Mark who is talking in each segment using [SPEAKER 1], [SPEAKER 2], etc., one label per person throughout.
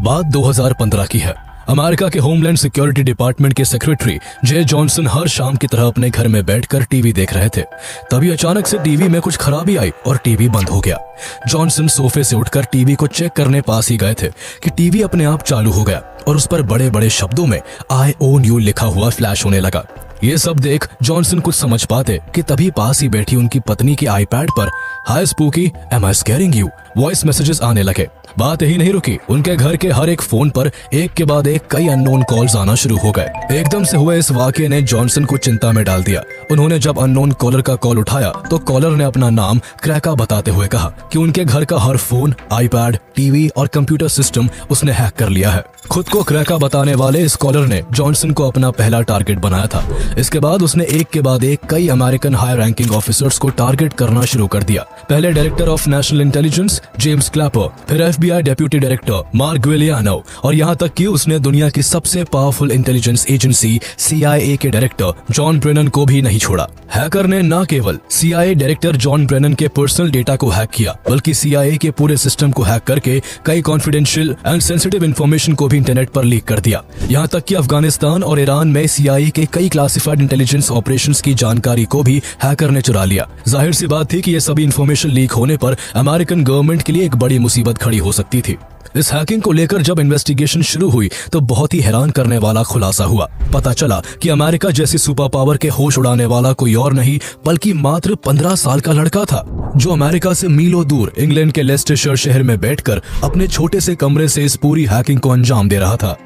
[SPEAKER 1] बात 2015 की है। अमेरिका के होमलैंड सिक्योरिटी डिपार्टमेंट के सेक्रेटरी जे जॉनसन हर शाम की तरह अपने घर में बैठकर टीवी देख रहे थे। तभी अचानक से टीवी में कुछ खराबी आई और टीवी बंद हो गया। जॉनसन सोफे से उठकर टीवी को चेक करने पास ही गए थे कि टीवी अपने आप चालू हो गया और उस पर बड़े बड़े शब्दों में आई ओन यू लिखा हुआ फ्लैश होने लगा। ये सब देख जॉनसन कुछ समझ पाते कि तभी पास ही बैठी उनकी पत्नी के आईपैड पर hi spooky, am I scaring you voice messages आने लगे। बात यही नहीं रुकी, उनके घर के हर एक फोन पर एक के बाद एक कई अननोन कॉल्स आना शुरू हो गए। एकदम से हुए इस वाकये ने जॉनसन को चिंता में डाल दिया। उन्होंने जब अननोन कॉलर का कॉल उठाया तो कॉलर ने अपना नाम क्रैका बताते हुए कहा कि उनके घर का हर फोन, आईपैड, टीवी और कंप्यूटर सिस्टम उसने हैक कर लिया है। खुद को क्रैका बताने वाले इस कॉलर ने जॉनसन को अपना पहला टारगेट बनाया था। इसके बाद उसने एक के बाद एक कई अमेरिकन हाई रैंकिंग ऑफिसर्स को टारगेट करना शुरू कर दिया। पहले director of national intelligence James Clapper, फिर एफबीआई डेप्यूटी डायरेक्टर मार्क ग्विलियानो और यहाँ तक कि उसने दुनिया की सबसे पावरफुल इंटेलिजेंस एजेंसी CIA के डायरेक्टर जॉन ब्रेनन को भी नहीं छोड़ा। हैकर ने न केवल CIA डायरेक्टर जॉन ब्रेनन के पर्सनल डेटा को हैक किया, बल्कि CIA के पूरे सिस्टम को हैक करके कई कॉन्फिडेंशियल एंड सेंसिटिव इंफॉर्मेशन को भी इंटरनेट पर लीक कर दिया। यहाँ तक कि अफगानिस्तान और ईरान में CIA के कई क्लासिफाइड इंटेलिजेंस ऑपरेशंस की जानकारी को भी हैकर ने चुरा लिया। जाहिर सी बात थी कि ये सभी इंफॉर्मेशन लीक होने पर अमेरिकन गवर्नमेंट के लिए एक बड़ी मुसीबत खड़ी हो सकती थी। इस हैकिंग को लेकर जब इन्वेस्टिगेशन शुरू हुई तो बहुत ही हैरान करने वाला खुलासा हुआ। पता चला कि अमेरिका जैसी सुपर पावर के होश उड़ाने वाला कोई और नहीं बल्कि मात्र 15 साल का लड़का था, जो अमेरिका से मीलों दूर इंग्लैंड के लेस्टेशर शहर में बैठकर अपने छोटे से कमरे से इस पूरी हैकिंग को अंजाम दे रहा था।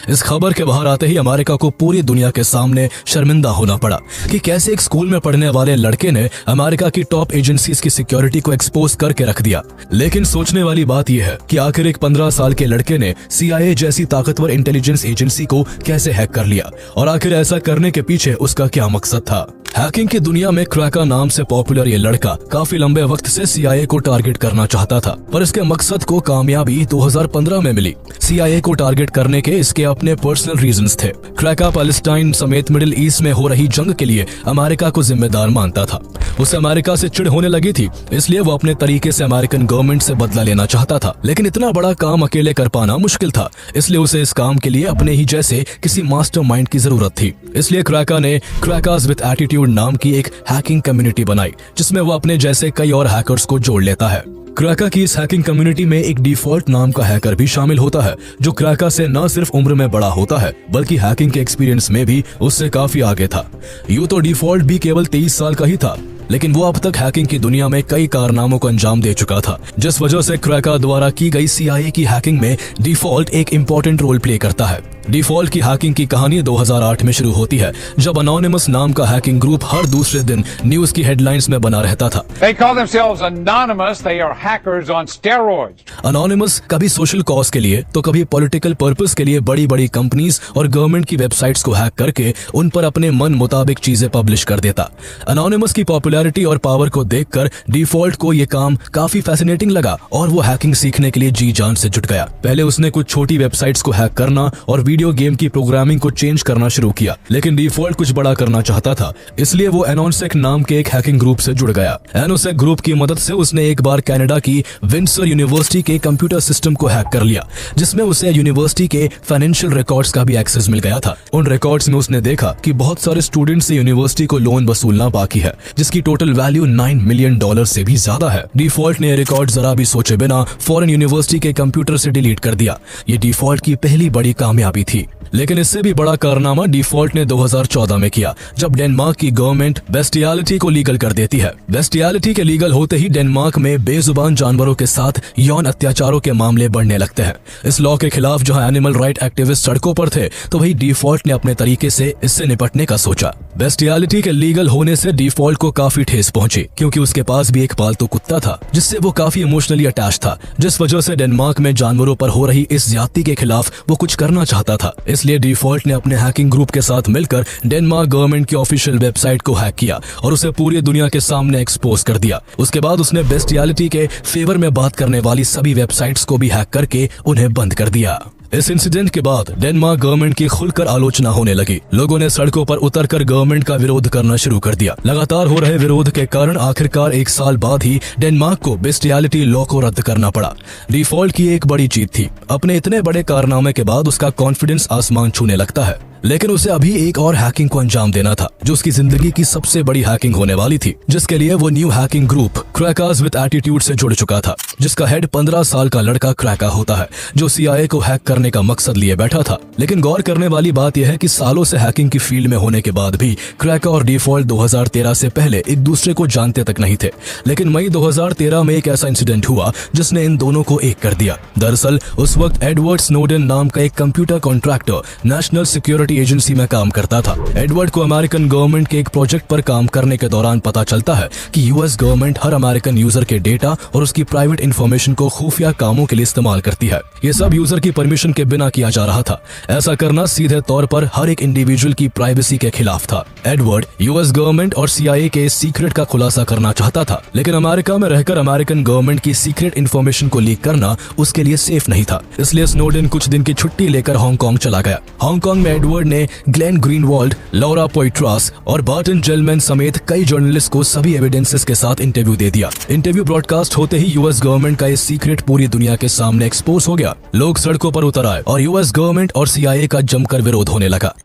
[SPEAKER 1] इस खबर के बाहर आते ही अमेरिका को पूरी दुनिया के सामने शर्मिंदा होना पड़ा कि कैसे एक स्कूल में पढ़ने वाले लड़के ने अमेरिका की टॉप एजेंसीज की सिक्योरिटी को एक्सपोज करके रख दिया। लेकिन सोचने वाली बात यह है कि आखिर एक 15 साल के लड़के ने CIA जैसी ताकतवर इंटेलिजेंस एजेंसी को कैसे हैक कर लिया और आखिर ऐसा करने के पीछे उसका क्या मकसद था। हैकिंग की दुनिया में क्रैका नाम से पॉपुलर ये लड़का काफी लंबे वक्त से CIA को टारगेट करना चाहता था, पर इसके मकसद को कामयाबी 2015 में मिली। CIA को टारगेट करने के इसके अपने पर्सनल रीजंस थे। क्रैका पैलेस्टाइन समेत मिडिल ईस्ट में हो रही जंग के लिए अमेरिका को जिम्मेदार मानता था। उसे अमेरिका से चिढ़ होने लगी थी, इसलिए वो अपने तरीके से अमेरिकन गवर्नमेंट से बदला लेना चाहता था। लेकिन इतना बड़ा काम अकेले कर पाना मुश्किल था, इसलिए उसे इस काम के लिए अपने ही जैसे किसी मास्टरमाइंड की जरूरत थी। इसलिए क्रैका ने क्रैकास विद एटीट्यूड नाम की एक हैकिंग कम्युनिटी बनाई, जिसमें वो अपने जैसे कई और हैकर्स को जोड़ लेता है। क्रैका की इस हैकिंग कम्युनिटी में एक डिफॉल्ट नाम का हैकर भी शामिल होता है, जो क्रैका से न सिर्फ उम्र में बड़ा होता है बल्कि हैकिंग के एक्सपीरियंस में भी उससे काफी आगे था। यूं तो डिफॉल्ट भी केवल 23 साल का ही था, लेकिन वो अब तक हैकिंग की दुनिया में कई कारनामों को अंजाम दे चुका था, जिस वजह से क्रैका द्वारा की गई CIA की हैकिंग में डिफॉल्ट एक इम्पोर्टेंट रोल प्ले करता है। डिफॉल्ट की हैकिंग की कहानी 2008 में शुरू होती है, जब अनोनिमस नाम का हैकिंग ग्रुप हर दूसरे दिन न्यूज की हेडलाइंस में बना रहता था।
[SPEAKER 2] They call themselves anonymous, they are hackers on steroids.
[SPEAKER 1] Anonymous कभी सोशल कॉज के लिए तो कभी पॉलिटिकल पर्पस के लिए बड़ी बड़ी कंपनीज और गवर्नमेंट की वेबसाइट्स को हैक करके उन पर अपने मन मुताबिक चीजें पब्लिश कर देता। अनोनिमस की पॉपुलैरिटी और पावर को देखकर डिफॉल्ट को ये काम काफी फैसिनेटिंग लगा और वो हैकिंग सीखने के लिए जी जान से जुट गया। पहले उसने कुछ छोटी वेबसाइट्स को हैक करना और वीडियो गेम की प्रोग्रामिंग को चेंज करना शुरू किया, लेकिन डिफॉल्ट कुछ बड़ा करना चाहता था, इसलिए वो एनोसेक नाम के एक हैकिंग ग्रुप से जुड़ गया। एनोसेक ग्रुप की मदद से उसने एक बार कनाडा की विंडसर यूनिवर्सिटी के कंप्यूटर सिस्टम को हैक कर लिया, जिसमें उसे यूनिवर्सिटी के फाइनेंशियल रिकॉर्ड्स का भी एक्सेस मिल गया था। उन रिकॉर्ड्स में उसने देखा कि बहुत सारे स्टूडेंट्स से यूनिवर्सिटी को लोन वसूलना बाकी है, जिसकी टोटल वैल्यू $9 मिलियन से भी ज्यादा है। डिफॉल्ट ने रिकॉर्ड जरा भी सोचे बिना फॉरेन यूनिवर्सिटी के कंप्यूटर से डिलीट कर दिया। ये डिफॉल्ट की पहली बड़ी कामयाबी थी। लेकिन इससे भी बड़ा कारनामा डिफॉल्ट ने 2014 में किया, जब डेनमार्क की गवर्नमेंट बेस्टियलिटी को लीगल कर देती है। बेस्टियलिटी के लीगल होते ही डेनमार्क में बेजुबान जानवरों के साथ यौन अत्याचारों के मामले बढ़ने लगते हैं। इस लॉ के खिलाफ जहां एनिमल राइट एक्टिविस्ट सड़कों पर थे, तो वही डिफॉल्ट ने अपने तरीके से इससे निपटने का सोचा। बेस्टियलिटी के लीगल होने से डिफॉल्ट को काफी ठेस पहुंची, क्योंकि उसके पास भी एक पालतू कुत्ता था जिससे वो काफी इमोशनली अटैच था, जिस वजह से डेनमार्क में जानवरों पर हो रही इस ज्यादती के खिलाफ वो कुछ करना चाहता था। इसलिए डिफॉल्ट ने अपने हैकिंग ग्रुप के साथ मिलकर डेनमार्क गवर्नमेंट की ऑफिशियल वेबसाइट को हैक किया और उसे पूरी दुनिया के सामने एक्सपोज कर दिया। उसके बाद उसने बेस्टियलिटी के फेवर में बात करने वाली सभी वेबसाइट्स को भी हैक करके उन्हें बंद कर दिया। इस इंसिडेंट के बाद डेनमार्क गवर्नमेंट की खुलकर आलोचना होने लगी। लोगों ने सड़कों पर उतरकर गवर्नमेंट का विरोध करना शुरू कर दिया। लगातार हो रहे विरोध के कारण आखिरकार 1 साल बाद ही डेनमार्क को बेस्टियलिटी लॉ को रद्द करना पड़ा। डिफॉल्ट की एक बड़ी जीत थी। अपने इतने बड़े कारनामे के बाद उसका कॉन्फिडेंस आसमान छूने लगता है, लेकिन उसे अभी एक और हैकिंग को अंजाम देना था, जो उसकी जिंदगी की सबसे बड़ी हैकिंग होने वाली थी, जिसके लिए वो new hacking group crackers with attitude से जुड़ चुका था, जिसका हेड 15 साल का लड़का क्रैका होता है, जो CIA को हैक करने का मकसद लिए बैठा था। लेकिन गौर करने वाली बात यह है कि सालों से हैकिंग की फील्ड में होने के बाद भी क्रैका और डिफॉल्ट 2013 से पहले एक दूसरे को जानते तक नहीं थे। लेकिन मई 2013 में एक ऐसा इंसिडेंट हुआ जिसने इन दोनों को एक कर दिया। दरअसल उस वक्त एडवर्ड स्नोडेन नाम का एक computer contractor national security agency में काम करता था। एडवर्ड को अमेरिकन गवर्नमेंट के एक प्रोजेक्ट पर काम करने के दौरान पता चलता है कि US गवर्नमेंट हर अमेरिकन यूजर के डेटा और उसकी प्राइवेट इंफॉर्मेशन को खुफिया कामों के लिए इस्तेमाल करती है। ये सब यूजर की परमिशन के बिना किया जा रहा था। ऐसा करना सीधे तौर पर हर एक इंडिविजुअल की प्राइवेसी के खिलाफ था। एडवर्ड US गवर्नमेंट और CIA के सीक्रेट का खुलासा करना चाहता था, लेकिन अमेरिका में रहकर अमेरिकन गवर्नमेंट की सीक्रेट इंफॉर्मेशन को लीक करना उसके लिए सेफ नहीं था। इसलिए स्नोडेन कुछ दिन की छुट्टी लेकर हांगकांग चला गया। हांगकांग में एडवर्ड ने ग्लेन ग्रीनवाल्ड, लॉरा पोइट्रास और बार्टन जेलमैन समेत कई जर्नलिस्ट को सभी एविडेंसेस के साथ इंटरव्यू दे दिया। इंटरव्यू ब्रॉडकास्ट होते ही US गवर्नमेंट का ये सीक्रेट पूरी दुनिया के सामने एक्सपोज हो गया। लोग सड़कों पर उतर आए और US गवर्नमेंट और CIA का जमकर विरोध होने लगा।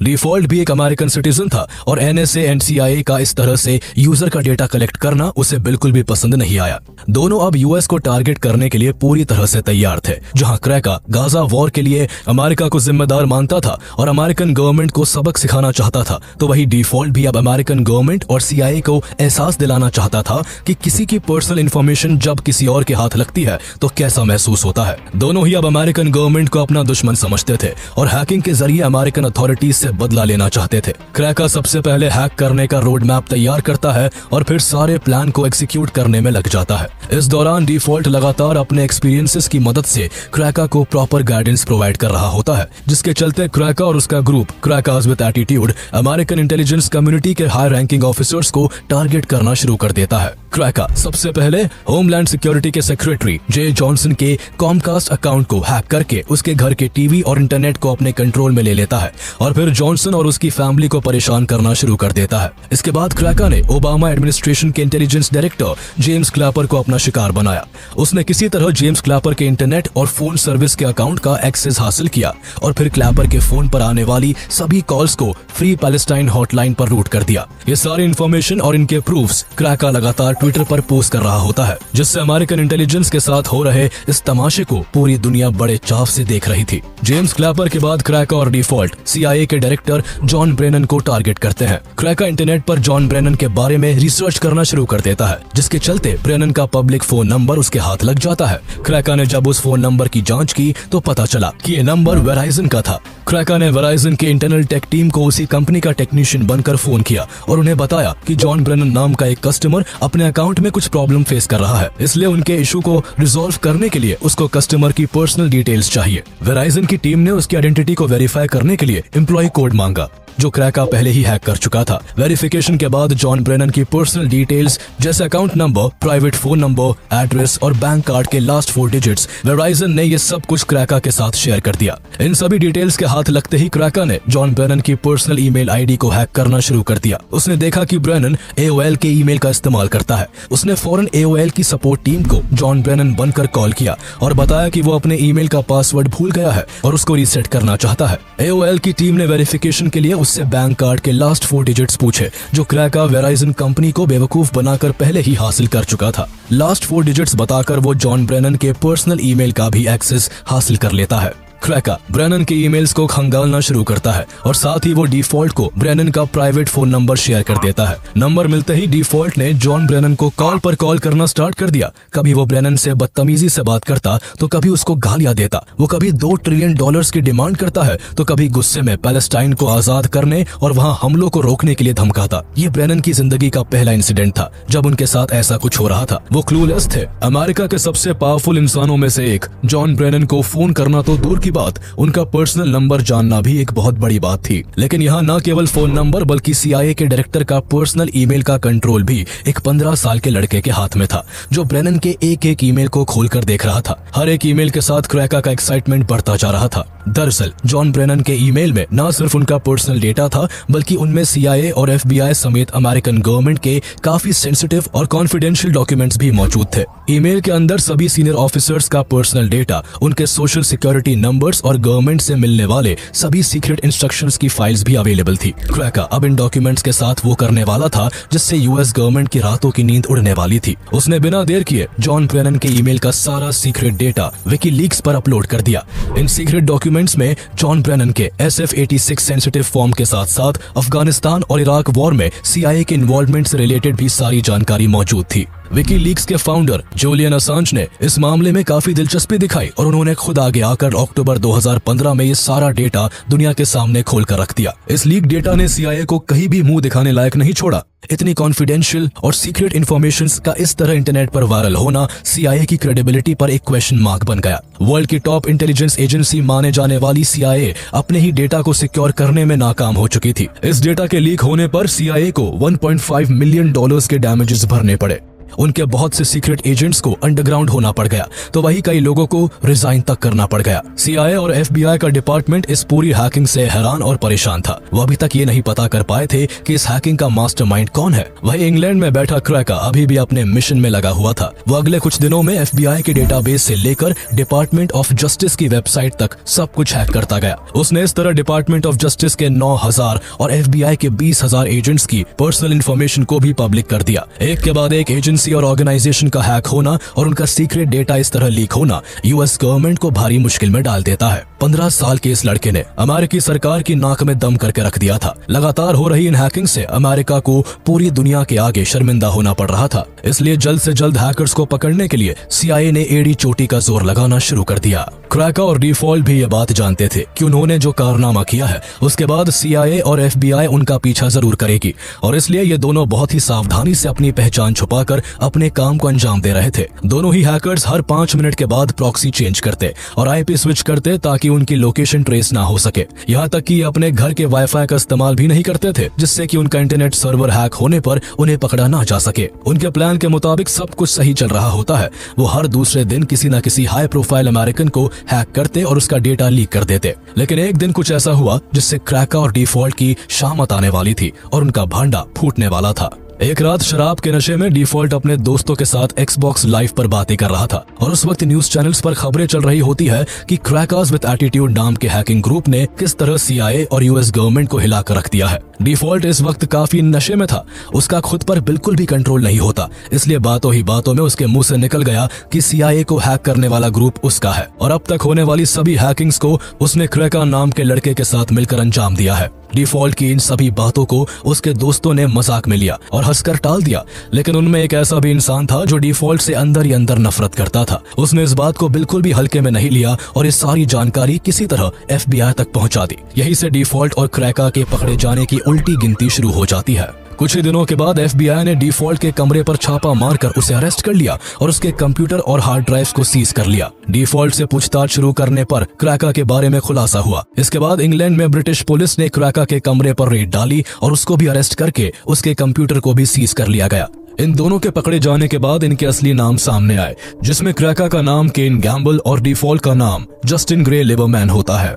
[SPEAKER 1] डिफॉल्ट भी एक अमेरिकन सिटीजन था और NSA एंड CIA का इस तरह से यूजर का डेटा कलेक्ट करना उसे बिल्कुल भी पसंद नहीं आया। दोनों अब US को टारगेट करने के लिए पूरी तरह से तैयार थे। जहां क्रैका गाजा वॉर के लिए अमेरिका को जिम्मेदार मानता था और अमेरिकन गवर्नमेंट को सबक सिखाना चाहता था, तो वही डिफॉल्ट भी अब अमेरिकन गवर्नमेंट और CIA को एहसास दिलाना चाहता था कि किसी की पर्सनल इंफॉर्मेशन जब किसी और के हाथ लगती है तो कैसा महसूस होता है। दोनों ही अब अमेरिकन गवर्नमेंट को अपना दुश्मन समझते थे और हैकिंग के जरिए अमेरिकन अथॉरिटीज से बदला लेना चाहते थे। क्रैका सबसे पहले हैक करने का रोड मैप तैयार करता है और फिर सारे प्लान को एग्जीक्यूट करने में लग जाता है। इस दौरान डिफॉल्ट लगातार अपने एक्सपीरियंसेस की मदद से क्रैका को प्रॉपर गाइडेंस प्रोवाइड कर रहा होता है, जिसके चलते क्रैका और उसका group crackers with attitude American intelligence community के हाई रैंकिंग ऑफिसर्स को टारगेट करना शुरू कर देता है। क्रैका सबसे पहले होमलैंड सिक्योरिटी के सेक्रेटरी जे जॉनसन के कॉमकास्ट अकाउंट को हैक करके उसके घर के टीवी और इंटरनेट को अपने कंट्रोल में ले लेता है और फिर जॉनसन और उसकी फैमिली को परेशान करना शुरू कर देता है। इसके बाद क्रैका ने ओबामा एडमिनिस्ट्रेशन के इंटेलिजेंस डायरेक्टर जेम्स क्लैपर को अपना शिकार बनाया। उसने किसी तरह जेम्स क्लैपर के इंटरनेट और फोन सर्विस के अकाउंट का एक्सेस हासिल किया और फिर क्लैपर के फोन पर आने वाली सभी कॉल्स को फ्री पैलेस्टाइन हॉटलाइन पर रूट कर दिया। ये सारी इंफॉर्मेशन और इनके प्रूफ्स क्रैका लगातार ट्विटर पर पोस्ट कर रहा होता है, जिससे अमेरिकन इंटेलिजेंस के साथ हो रहे इस तमाशे को पूरी दुनिया बड़े चाव से देख रही थी। जेम्स क्लैपर के बाद क्रैका और डिफॉल्ट CIA के डायरेक्टर जॉन ब्रेनन को टारगेट करते हैं। क्रैका इंटरनेट पर जॉन ब्रेनन के बारे में रिसर्च करना शुरू कर देता है, जिसके चलते ब्रेनन का पब्लिक फोन नंबर उसके हाथ लग जाता है। क्रैका ने जब उस फोन नंबर की जांच की तो पता चला कि ये नंबर वेराइजन का था। क्रैका ने वेराइजन के इंटरनल टेक टीम को उसी कंपनी का टेक्नीशियन बनकर फोन किया और उन्हें बताया कि जॉन ब्रेनन नाम का एक कस्टमर अपने अकाउंट में कुछ प्रॉब्लम फेस कर रहा है, इसलिए उनके इशू को रिजॉल्व करने के लिए उसको कस्टमर की पर्सनल डिटेल्स चाहिए। वेराइजन की टीम ने उसकी आइडेंटिटी को वेरीफाई करने के लिए एम्प्लॉय कोड मांगा, जो क्रैका पहले ही हैक कर चुका था। वेरिफिकेशन के बाद जॉन ब्रेनन की पर्सनल डिटेल्स जैसे account number, private phone number, address और बैंक कार्ड के लास्ट 4 डिजिट्स, वेराइजन ने ये सब कुछ क्रैका के साथ शेयर कर दिया। इन सभी डिटेल्स के हाथ लगते ही क्रैका ने जॉन ब्रेनन की पर्सनल ईमेल आईडी को हैक करना शुरू कर दिया। उसने देखा कि ब्रेनन AOL के ईमेल का इस्तेमाल करता है। उसने फौरन AOL की सपोर्ट टीम को जॉन ब्रेनन बनकर कॉल किया और बताया कि वो अपने ईमेल का पासवर्ड भूल गया है और उसको रीसेट करना चाहता है। AOL की टीम ने वेरिफिकेशन के लिए उससे बैंक कार्ड के लास्ट 4 डिजिट्स पूछे, जो क्रैका वेराइजन कंपनी को बेवकूफ बनाकर पहले ही हासिल कर चुका था। लास्ट 4 डिजिट्स बताकर वो जॉन ब्रेनन के पर्सनल ईमेल का भी एक्सेस हासिल कर लेता है। क्रैका ब्रेनन के ईमेल्स को खंगालना शुरू करता है और साथ ही वो डिफॉल्ट को ब्रेनन का प्राइवेट फोन नंबर शेयर कर देता है। नंबर मिलते ही डिफॉल्ट ने जॉन ब्रेनन को कॉल पर कॉल करना स्टार्ट कर दिया। कभी वो ब्रेनन से बदतमीजी से बात करता तो कभी उसको गालियां देता। वो कभी $2 ट्रिलियन की डिमांड करता है तो कभी गुस्से में पैलेस्टाइन को आजाद करने और वहाँ हमलों को रोकने के लिए धमकाता। ये ब्रेनन की जिंदगी का पहला इंसिडेंट था जब उनके साथ ऐसा कुछ हो रहा था। वो क्लूलेस थे। अमेरिका के सबसे पावरफुल इंसानों में से एक जॉन ब्रेनन को फोन करना तो दूर की बात, उनका पर्सनल नंबर जानना भी एक बहुत बड़ी बात थी। लेकिन यहाँ न केवल फोन नंबर बल्कि CIA के डायरेक्टर का पर्सनल ईमेल का कंट्रोल भी एक 15 साल के लड़के के हाथ में था, जो ब्रेनन के एक एक ईमेल को खोलकर देख रहा था। हर एक ईमेल के साथ क्रैका का एक्साइटमेंट बढ़ता जा रहा था। दरअसल जॉन ब्रेनन के ईमेल में न सिर्फ उनका पर्सनल डेटा था, बल्कि उनमें CIA और FBI समेत अमेरिकन गवर्नमेंट के काफी सेंसिटिव और कॉन्फिडेंशियल डॉक्यूमेंट्स भी मौजूद थे। ईमेल के अंदर सभी सीनियर ऑफिसर्स का पर्सनल डेटा, उनके सोशल सिक्योरिटी नंबर्स और गवर्नमेंट से मिलने वाले सभी सीक्रेट इंस्ट्रक्शंस की फाइल्स भी अवेलेबल थी। क्रैका अब इन डॉक्यूमेंट्स के साथ वो करने वाला था जिससे US गवर्नमेंट की रातों की नींद उड़ने वाली थी। उसने बिना देर किए जॉन ब्रेनन के ईमेल का सारा सीक्रेट डेटा विकीलीक्स पर अपलोड कर दिया। इन सीक्रेट डॉक्यूमेंट्स में जॉन ब्रेनन के SF-86 सेंसिटिव फॉर्म के साथ साथ अफगानिस्तान और इराक वॉर में CIA के इन्वॉल्वमेंट से रिलेटेड भी सारी जानकारी मौजूद थी। विकीलीक्स के फाउंडर जूलियन असांज ने इस मामले में काफी दिलचस्पी दिखाई और उन्होंने खुद आगे आकर अक्टूबर 2015 में ये सारा डेटा दुनिया के सामने खोलकर रख दिया। इस लीक डेटा ने CIA को कहीं भी मुंह दिखाने लायक नहीं छोड़ा। इतनी कॉन्फिडेंशियल और सीक्रेट इन्फॉर्मेशंस का इस तरह इंटरनेट पर वायरल होना CIA की क्रेडिबिलिटी पर एक क्वेश्चन मार्क बन गया। वर्ल्ड की टॉप इंटेलिजेंस एजेंसी माने जाने वाली CIA अपने ही डेटा को सिक्योर करने में नाकाम हो चुकी थी। इस डेटा के लीक होने पर CIA को $1.5 मिलियन के डैमेजेस भरने पड़े। उनके बहुत से सीक्रेट एजेंट्स को अंडरग्राउंड होना पड़ गया, तो वही कई लोगों को रिजाइन तक करना पड़ गया। CIA और FBI का डिपार्टमेंट इस पूरी हैकिंग से हैरान और परेशान था। वो अभी तक ये नहीं पता कर पाए थे कि इस हैकिंग का मास्टरमाइंड कौन है। वही इंग्लैंड में बैठा क्रैका अभी भी अपने मिशन में लगा हुआ था। वो अगले कुछ दिनों में FBI के डेटाबेस से लेकर डिपार्टमेंट ऑफ जस्टिस की वेबसाइट तक सब कुछ हैक करता गया। उसने इस तरह डिपार्टमेंट ऑफ जस्टिस के 9,000 और FBI के 20,000 एजेंट्स की पर्सनल इन्फॉर्मेशन को भी पब्लिक कर दिया। एक के बाद एक एजेंसी और ऑर्गेनाइजेशन का हैक होना और उनका सीक्रेट डेटा इस तरह लीक होना US गवर्नमेंट को भारी मुश्किल में डाल देता है। 15 साल के इस लड़के ने अमेरिकी सरकार की नाक में दम करके रख दिया था। लगातार हो रही इन हैकिंग से अमेरिका को पूरी दुनिया के आगे शर्मिंदा होना पड़ रहा था। इसलिए जल्द से जल्द हैकर्स को पकड़ने के लिए CIA ने एड़ी चोटी का जोर लगाना शुरू कर दिया। क्रैका और डिफॉल्ट भी ये बात जानते थे कि उन्होंने जो कारनामा किया है उसके बाद CIA और FBI उनका पीछा जरूर करेगी, और इसलिए ये दोनों बहुत ही सावधानी से अपनी पहचान छुपाकर अपने काम को अंजाम दे रहे थे। दोनों ही हैकर्स हर 5 मिनट के बाद प्रॉक्सी चेंज करते और IP स्विच करते ताकि उनकी लोकेशन ट्रेस ना हो सके। यहाँ तक कि अपने घर के वाईफाई का इस्तेमाल भी नहीं करते थे, जिससे कि उनका इंटरनेट सर्वर हैक होने पर उन्हें पकड़ा ना जा सके। उनके प्लान के मुताबिक सब कुछ सही चल रहा होता है। वो हर दूसरे दिन किसी न किसी हाई प्रोफाइल अमेरिकन को हैक करते और उसका डेटा लीक कर देते। लेकिन एक दिन कुछ ऐसा हुआ जिससे क्रैका और डिफॉल्ट की शामत आने वाली थी और उनका भांडा फूटने वाला था। एक रात शराब के नशे में डिफॉल्ट अपने दोस्तों के साथ Xbox लाइव पर बातें कर रहा था और उस वक्त न्यूज चैनल्स पर खबरें चल रही होती है कि क्रैकर्स विद एटीट्यूड नाम के हैकिंग ग्रुप ने किस तरह CIA और US गवर्नमेंट को हिलाकर रख दिया है। डिफॉल्ट इस वक्त काफी नशे में था, उसका खुद पर बिल्कुल भी कंट्रोल नहीं होता, इसलिए बातों ही बातों में उसके मुंह से निकल गया कि CIA को हैक करने वाला ग्रुप उसका है और अब तक होने वाली सभी हैकिंग्स को उसने क्रैका नाम के लड़के के साथ मिलकर अंजाम दिया है। डिफॉल्ट की इन सभी बातों को उसके दोस्तों ने मजाक में लिया और हंसकर टाल दिया, लेकिन उनमें एक ऐसा भी इंसान था जो डिफॉल्ट से अंदर ही अंदर नफरत करता था। उसने इस बात को बिल्कुल भी हल्के में नहीं लिया और ये सारी जानकारी किसी तरह FBI तक पहुंचा दी। यहीं से डिफॉल्ट और क्रैका के पकड़े जाने की उल्टी गिनती शुरू हो जाती है। कुछ ही दिनों के बाद FBI ने डिफॉल्ट के कमरे पर छापा मारकर उसे अरेस्ट कर लिया और उसके कंप्यूटर और हार्ड ड्राइव्स को सीज कर लिया। डिफॉल्ट से पूछताछ शुरू करने पर क्रैका के बारे में खुलासा हुआ। इसके बाद इंग्लैंड में ब्रिटिश पुलिस ने क्रैका के कमरे पर रेड डाली और उसको भी अरेस्ट करके उसके कंप्यूटर को भी सीज कर लिया गया। इन दोनों के पकड़े जाने के बाद इनके असली नाम सामने आए, जिसमें क्रैका का नाम केन गैम्बल और डिफॉल्ट का नाम जस्टिन ग्रे लिबरमैन होता है।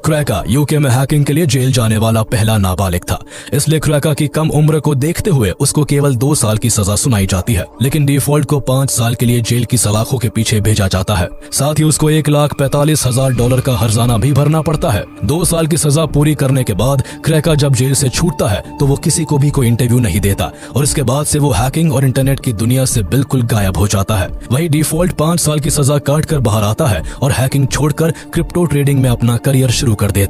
[SPEAKER 1] क्रैका UK में हैकिंग के लिए जेल जाने वाला पहला नाबालिग था, इसलिए क्रैका की कम उम्र को देखते हुए उसको केवल 2 साल की सजा सुनाई जाती है, लेकिन डिफॉल्ट को 5 साल के लिए जेल की सलाखों के पीछे भेजा जाता है। साथ ही उसको $1,45,000 का हर्जाना भी भरना पड़ता है। 2 साल की सजा पूरी करने के बाद क्रैका जब जेल से छूटता है तो वो किसी को भी कोई इंटरव्यू नहीं देता और इसके बाद से वो हैकिंग और इंटरनेट की दुनिया से बिल्कुल गायब हो जाता है। वही डिफॉल्ट 5 साल की सजा काट कर बाहर आता है और हैकिंग छोड़कर क्रिप्टो ट्रेडिंग में अपना करियर शुरू कर देता है।